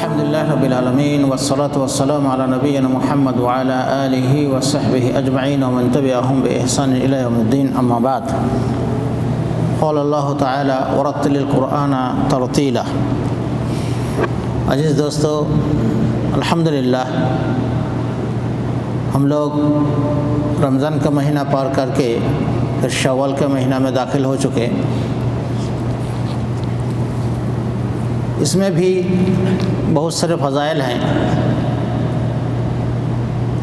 الحمد لله رب العالمين والصلاة والسلام على نبينا محمد وعلى آله وصحبه أجمعين ومن تبعهم بإحسان إلى يوم الدين أما بعد قال الله تعالى ورتل القرآن ترتيلا. عزیز دوستو، الحمدللہ ہم لوگ رمضان کا مہینہ پار کر کے پھر شوال کے مہینہ میں داخل ہو چکے. اس میں بھی بہت سارے فضائل ہیں.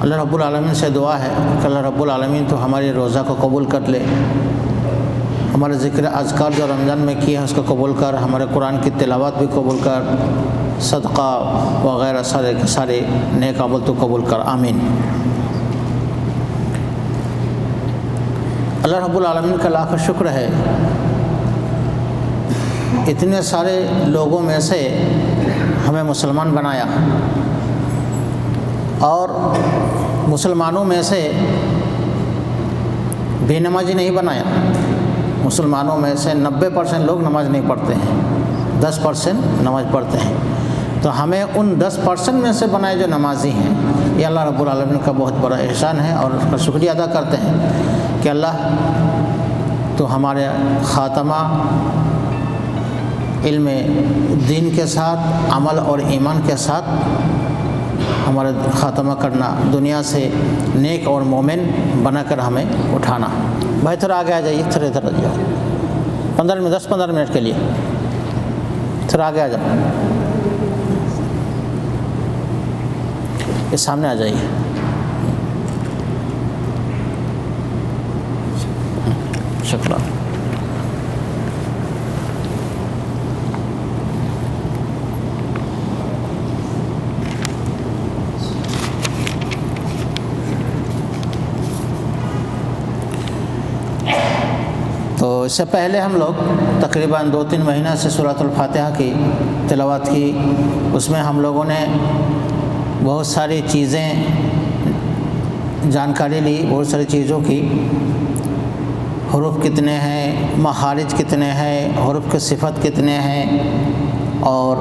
اللہ رب العالمین سے دعا ہے کہ اللہ رب العالمین تو ہماری روزہ کو قبول کر لے، ہمارے ذکر اذکار جو رمضان میں کیے ہیں اس کو قبول کر، ہمارے قرآن کی تلاوت بھی قبول کر، صدقہ وغیرہ سارے نیک عمل تو قبول کر، آمین. اللہ رب العالمین کا لاکھ شکر ہے، اتنے سارے لوگوں میں سے ہمیں مسلمان بنایا اور مسلمانوں میں سے بے نمازی نہیں بنایا. مسلمانوں میں سے 90% لوگ نماز نہیں پڑھتے ہیں، 10% نماز پڑھتے ہیں. تو ہمیں ان 10% میں سے بنائے جو نمازی ہیں، یہ اللہ رب العالمین کا بہت بڑا احسان ہے اور اس کا شکریہ ادا کرتے ہیں کہ اللہ تو ہمارے خاتمہ علم دین کے ساتھ، عمل اور ایمان کے ساتھ ہمارا خاتمہ کرنا، دنیا سے نیک اور مومن بنا کر ہمیں اٹھانا. بھائی تھوڑا آگے آ جائیے، تھوڑا ادھر آ جائیے، 10-15 منٹ کے لیے تھوڑا آگے آ جاؤ، یہ سامنے آ جائیے. شکریہ. تو اس سے پہلے ہم لوگ تقریباً 2-3 مہینہ سے سورۃ الفاتحہ کی تلاوت کی. اس میں ہم لوگوں نے بہت ساری چیزیں جانکاری لی، بہت ساری چیزوں کی، حروف کتنے ہیں، مخارج کتنے ہیں، حروف کے صفت کتنے ہیں، اور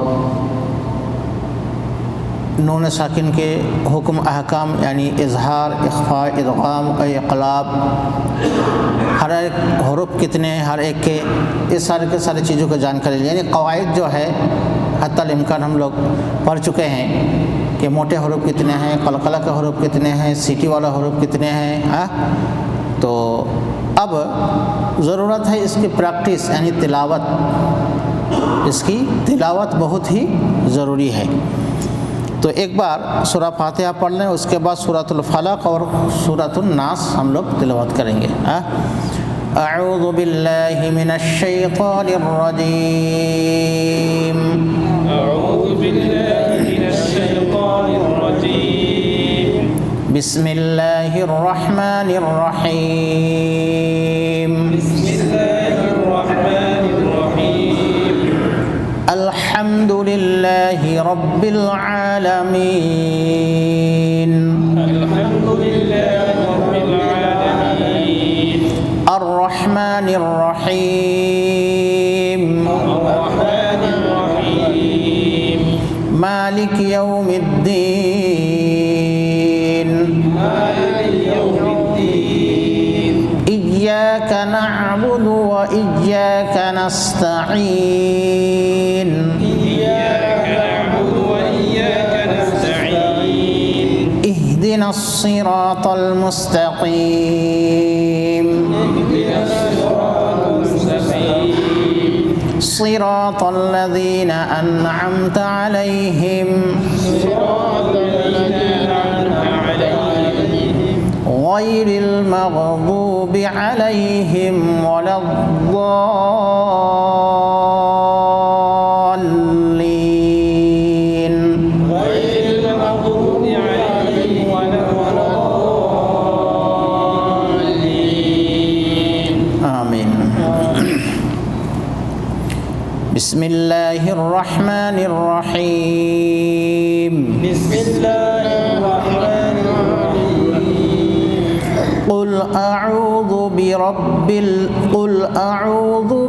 نون ساکن کے حکم احکام یعنی اظہار، اخفاء، ادغام، اقلاب، ہر ایک حروف کتنے ہیں ہر ایک کے، اس سارے چیزوں کو جانکاری لی. یعنی قواعد جو ہے حتی الامکان ہم لوگ پڑھ چکے ہیں کہ موٹے حروف کتنے ہیں، قلقلہ کے حروف کتنے ہیں، سیٹی والا حروف کتنے ہیں. تو اب ضرورت ہے اس کی پریکٹس یعنی تلاوت. اس کی تلاوت بہت ہی ضروری ہے. تو ایک بار سورہ فاتحہ پڑھ لیں، اس کے بعد سورۃ الفلق اور سورۃ الناس ہم لوگ تلاوت کریں گے. اعوذ باللہ من الشیطان الرجیم، اعوذ باللہ من الشیطان الرجیم، بسم اللہ الرحمن الرحیم، بسم اللہ الرحمن الرحیم، الحمد للہ رب العالمین، الحمد للہ رب العالمین، الرحمن الرحیم، الرحمن الرحیم، مالک یوم الدین، مالک یوم الدین، إياك نعبد وإياك نستعين، إياك نعبد وإياك نستعين، اهدنا الصراط المستقيم، اهدنا الصراط المستقيم، صراط الذين أنعمت عليهم صراط الذين أنعمت عليهم غير المغضوب عليهم ولا الضالين، غير المغضوب عليهم ولا الضالين. آمين. بسم الله الرحمن الرحيم، بسم الله الرحمن الرحيم، قل أعوذ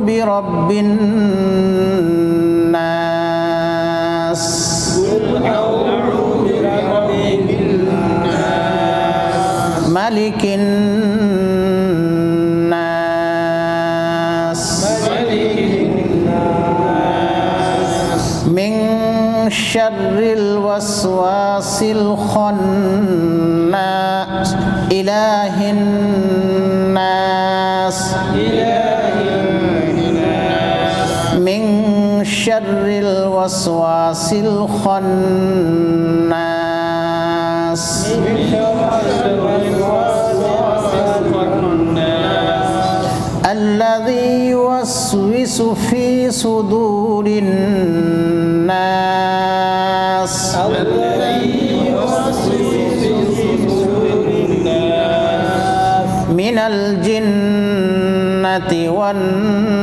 برب الناس، قل ملك الناس من شر الوسواس الخناس إله الناس من شر الوسواس الخناس الذي يوسوس في صدور الناس من الجنة والناس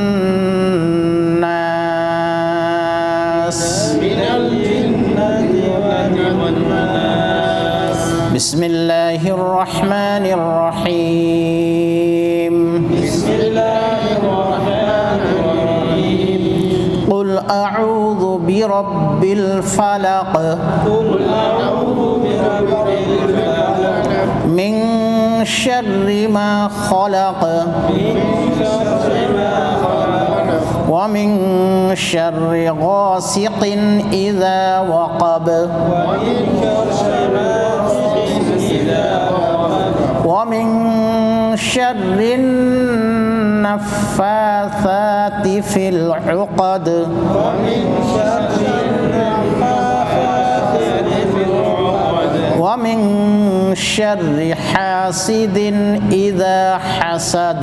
بسم الله الرحمن الرحيم قل أعوذ برب الفلق من شر ما خلق ومن شر غاسق إذا وقب ومن شر النفاثات في العقد ومن شر حاسد إذا حسد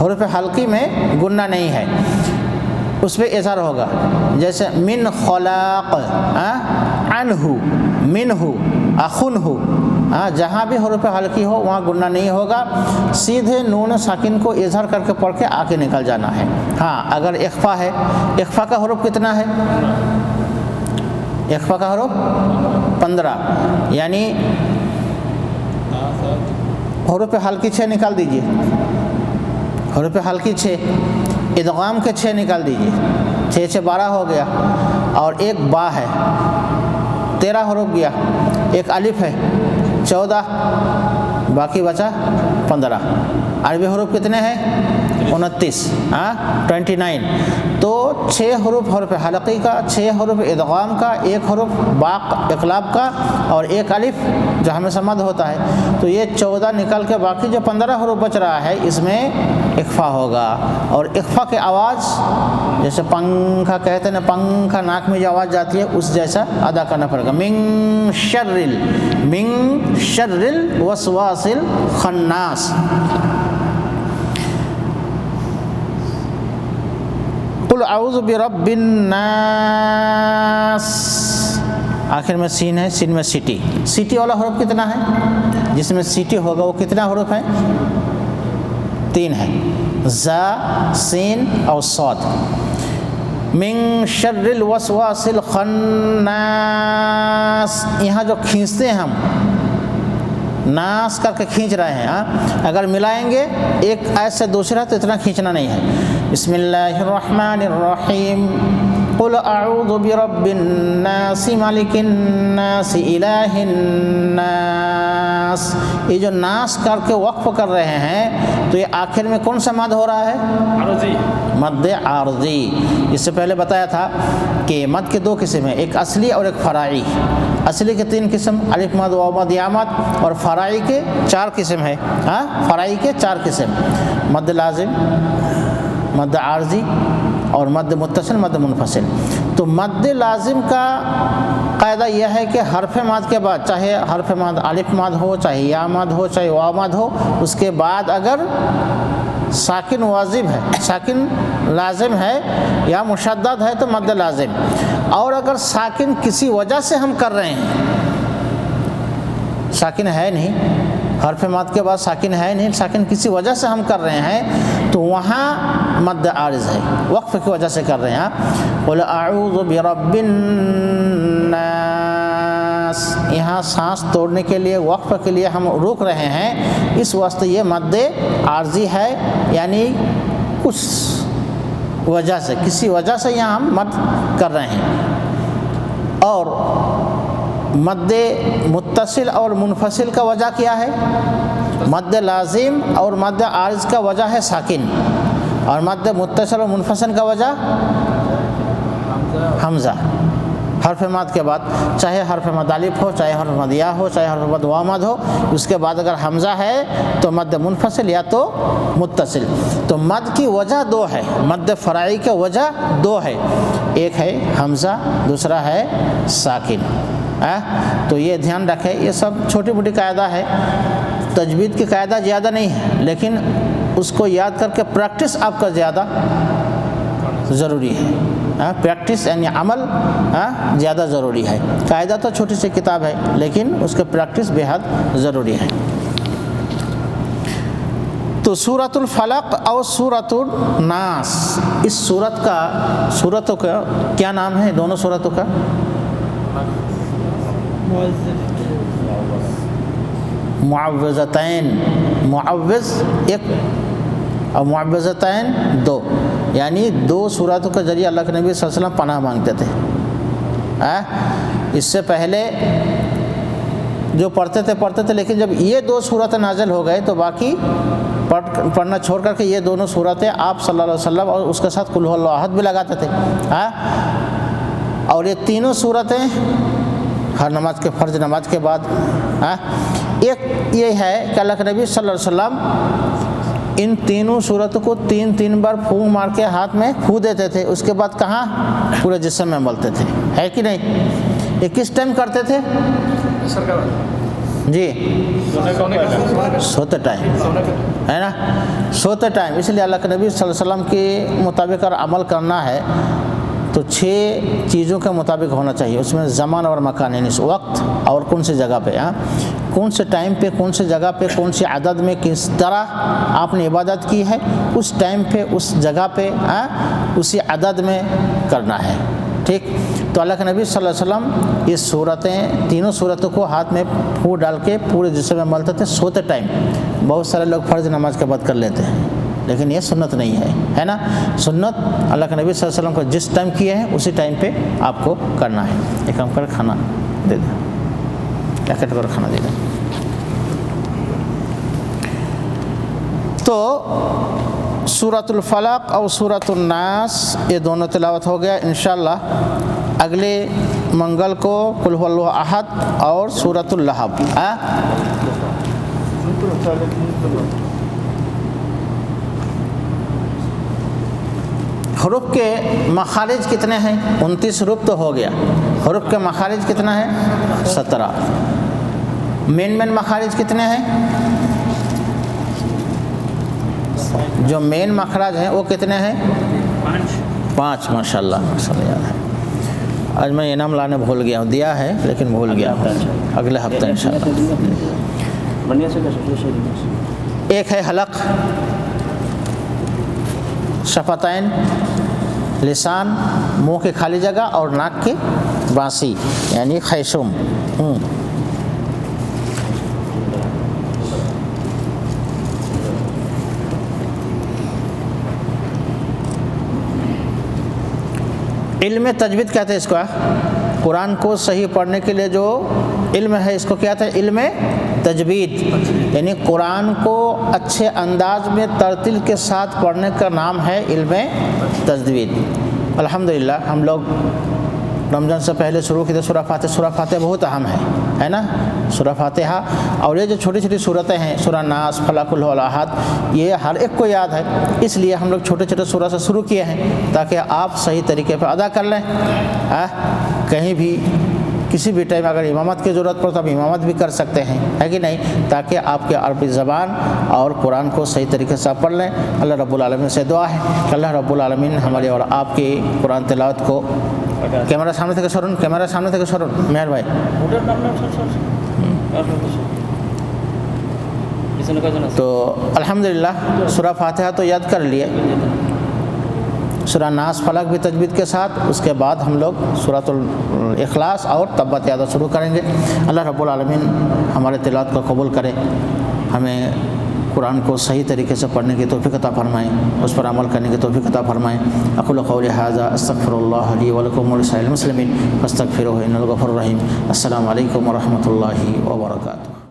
حروف حلقی میں گننا نہیں ہے، اس پہ اظہار ہوگا، جیسے من خلاق، عنہ، منہ، اخنہ، جہاں بھی حروف حلقی ہو وہاں گننا نہیں ہوگا، سیدھے نون ساکن کو اظہار کر کے پڑھ کے آگے نکل جانا ہے۔ ہاں اگر اخفا ہے، اخفا کا حروف کتنا ہے؟ اخفا کا حروف 15، یعنی حروف حلقی 6 نکال دیجئے، حروف حلقی 6، ادغام کے 6 نکال دیجئے، 6 6 12 ہو گیا، اور ایک با ہے 13 حروف گیا، ایک الف ہے 14، باقی بچا 15۔ عربی حروف کتنے ہیں؟ 29، 29۔ تو 6 حروف حرف حلقی کا، 6 حروف ادغام کا، 1 حرف باق اقلاب کا، اور 1 الف جو ہمیشہ مد ہوتا ہے، تو یہ 14 نکل کے باقی جو 15 حروف بچ رہا ہے اس میں اخفا ہوگا، اور اخفا کی آواز جیسے پنکھا کہتے ہیں، پنکھا ناک میں جو آواز جاتی ہے اس جیسا ادا کرنا پڑے گا۔ من شر الوسواس الخناس۔ قل اعوذ برب الناس، آخر میں سین ہے، سین میں سیٹی، سیٹی والا حروف کتنا ہے؟ جس میں سیٹی ہوگا وہ کتنا حروف ہے؟ 3 ہے، زا، سین اور صاد۔ من شر الوسواس الخناس، یہاں جو کھینچتے ہیں ہم، ناس کر کے کھینچ رہے ہیں، اگر ملائیں گے ایک آیت سے دوسرا تو اتنا کھینچنا نہیں ہے۔ بسم اللہ الرحمن الرحیم، قل اعوذ برب الناس ملک الناس الہ الناس، یہ جو ناس کر کے وقف کر رہے ہیں تو یہ آخر میں کون سا مد ہو رہا ہے؟ عارضی، مد عارضی۔ اس سے پہلے بتایا تھا کہ مد کے 2 قسم ہیں، ایک اصلی اور ایک فرعی۔ اصلی کے 3 قسم، الف مد، واو مد، یا مد، اور فرعی کے 4 قسم ہے، فرعی کے 4 قسم، مد لازم، مد عارضی، اور مد متصل، مد منفصل۔ تو مد لازم کا قاعدہ یہ ہے کہ حرف مد کے بعد، چاہے حرف مد الف مد ہو، چاہے یا مد ہو، چاہے واو مد ہو، اس کے بعد اگر ساکن واجب ہے، ساکن لازم ہے یا مشدد ہے تو مد لازم، اور اگر ساکن کسی وجہ سے ہم کر رہے ہیں، ساکن ہے نہیں، حرف مد کے بعد ساکن ہے نہیں، ساکن کسی وجہ سے ہم کر رہے ہیں تو وہاں مد عارض ہے، وقف کی وجہ سے کر رہے ہیں۔ قل اعوذ برب الناس، یہاں سانس توڑنے کے لیے، وقف کے لیے ہم روک رہے ہیں، اس واسطے یہ مد عارضی ہے، یعنی کچھ وجہ سے، کسی وجہ سے یہاں ہم مد کر رہے ہیں۔ اور مد متصل اور منفصل کا وجہ کیا ہے؟ مد لازم اور مد عارض کا وجہ ہے ساکن، اور مد متصل اور منفصل کا وجہ حمزہ، حرف مد کے بعد، چاہے حرف مد الف ہو، چاہے حرف مد یا ہو، چاہے حرف مد واو مد ہو، اس کے بعد اگر حمزہ ہے تو مد منفصل یا تو متصل۔ تو مد کی وجہ 2 ہے، مد فرعی کی وجہ 2 ہے، ایک ہے حمزہ، دوسرا ہے ساکن۔ تو یہ دھیان رکھیں، یہ سب چھوٹی موٹی قاعدہ ہے، تجوید کی قاعدہ زیادہ نہیں ہے، لیکن اس کو یاد کر کے پریکٹس آپ کا زیادہ ضروری ہے، پریکٹس یعنی عمل زیادہ ضروری ہے۔ قاعدہ تو چھوٹی سی کتاب ہے لیکن اس کے پریکٹس بے حد ضروری ہے۔ تو سورۃ الفلق اور سورۃ الناس، اس سورتوں کا کیا نام ہے؟ دونوں سورتوں کا معوذتین، معوذ 1 اور معوذتین 2، یعنی 2 سورتوں کے ذریعے اللہ کے نبی صلی اللہ علیہ وسلم پناہ مانگتے تھے۔ اس سے پہلے جو پڑھتے تھے لیکن جب یہ 2 سورتیں نازل ہو گئے تو باقی پڑھنا چھوڑ کر کے یہ دونوں سورتیں آپ صلی اللہ علیہ وسلم اور اس کے ساتھ قل هو اللہ احد بھی لگاتے تھے۔ اور یہ تینوں سورتیں ہر نماز کے، فرض نماز کے بعد، ایک یہ ہے کہ اللہ کے نبی صلی اللہ علیہ وسلم ان تینوں صورتوں کو 3 بار پھونک مار کے ہاتھ میں پھو دیتے تھے، اس کے بعد کہاں پورے جسم میں ملتے تھے، ہے کہ نہیں؟ یہ کس ٹائم کرتے تھے؟ جی سوتے ٹائم ہے نا، سوتے ٹائم، اس لیے اللہ کے نبی صلی اللہ علیہ وسلم کے مطابق اگر عمل کرنا ہے تو 6 چیزوں کے مطابق ہونا چاہیے، اس میں زمان اور مکان، یعنی وقت اور کون سی جگہ پہ، کون سے ٹائم پہ، کون سی جگہ پہ، کون سی عدد میں، کس طرح آپ نے عبادت کی ہے، اس ٹائم پہ، اس جگہ پہ، اسی عدد میں کرنا ہے، ٹھیک۔ تو اللہ کے نبی صلی اللہ علیہ وسلم اس صورتیں، تینوں صورتوں کو ہاتھ میں پھوٹ ڈال کے پورے جسم میں ملتے تھے سوتے ٹائم۔ بہت سارے لوگ فرض نماز کے بعد کر لیتے ہیں، لیکن یہ سنت نہیں ہے نا۔ سنت اللہ کے نبی صلی اللہ علیہ وسلم کو جس ٹائم کیے ہیں اسی ٹائم پہ آپ کو کرنا ہے۔ ایک کام کر، کھانا دے دیں، پیکٹ کر کھانا دے دیں۔ تو سورۃ الفلق اور سورۃ الناس یہ دونوں تلاوت ہو گیا۔ انشاءاللہ اگلے منگل کو قل هو اللہ احد اور سورۃ اللہب۔ حروف کے مخارج کتنے ہیں؟ 29 حروف تو ہو گیا۔ حروف کے مخارج کتنا ہے؟ 17۔ مین مخارج کتنے ہیں؟ جو مین مخرج ہیں وہ کتنے ہیں؟ 5۔ ماشاء اللہ یاد ہے۔ آج میں انعام لانے بھول گیا ہوں، دیا ہے لیکن بھول گیا ہوں، اگلے ہفتے انشاءاللہ۔ ایک ہے حلق، شفتین، لسان، منہ کی خالی جگہ اور ناک کی بانسی یعنی خیشوم۔ علم تجوید کہتے ہیں اس کو۔ قرآن کو صحیح پڑھنے کے لیے جو علم ہے اس کو کیا کہتے ہیں؟ علم تجوید، یعنی قرآن کو اچھے انداز میں ترتیل کے ساتھ پڑھنے کا نام ہے علم تجوید۔ الحمدللہ ہم لوگ رمضان سے پہلے شروع کی تھے سورہ فاتحہ۔ سورہ فاتحہ بہت اہم ہے نا، سورہ فاتحہ۔ اور یہ جو چھوٹی چھوٹی صورتیں ہیں، سورہ ناس، فلق، قل هو احد، یہ ہر ایک کو یاد ہے، اس لیے ہم لوگ چھوٹے چھوٹے سورہ سے شروع کیے ہیں تاکہ آپ صحیح طریقے پہ ادا کر لیں۔ کہیں بھی کسی بھی ٹائم اگر امامت کی ضرورت پڑے تو آپ امامت بھی کر سکتے ہیں، ہے کہ نہیں، تاکہ آپ کے عربی زبان اور قرآن کو صحیح طریقے سے آپ پڑھ لیں۔ اللہ رب العالمین سے دعا ہے کہ اللہ رب العالمین ہمارے اور آپ کی قرآن تلاوت کو کیمرہ سامنے থেকে সরুন, ক্যামেরা সামনে থেকে সরুন মেহের ভাই। تو الحمدللہ سورہ فاتحہ تو یاد کر لیے، سورہ ناس فلق بھی تجوید کے ساتھ، اس کے بعد ہم لوگ سورۃ الاخلاص اور تبت یادہ شروع کریں گے۔ اللہ رب العالمین ہمارے تلاوت کو قبول کرے، ہمیں قرآن کو صحیح طریقے سے پڑھنے کی توفیق عطا فرمائیں، اس پر عمل کرنے کی توفیق عطا فرمائیں۔ اقول قولی ھذا استغفر اللہ لی ولکم ولسائر المسلمین فاستغفروہ انہ الغفور الرحیم۔ السلام علیکم ورحمۃ اللہ وبرکاتہ۔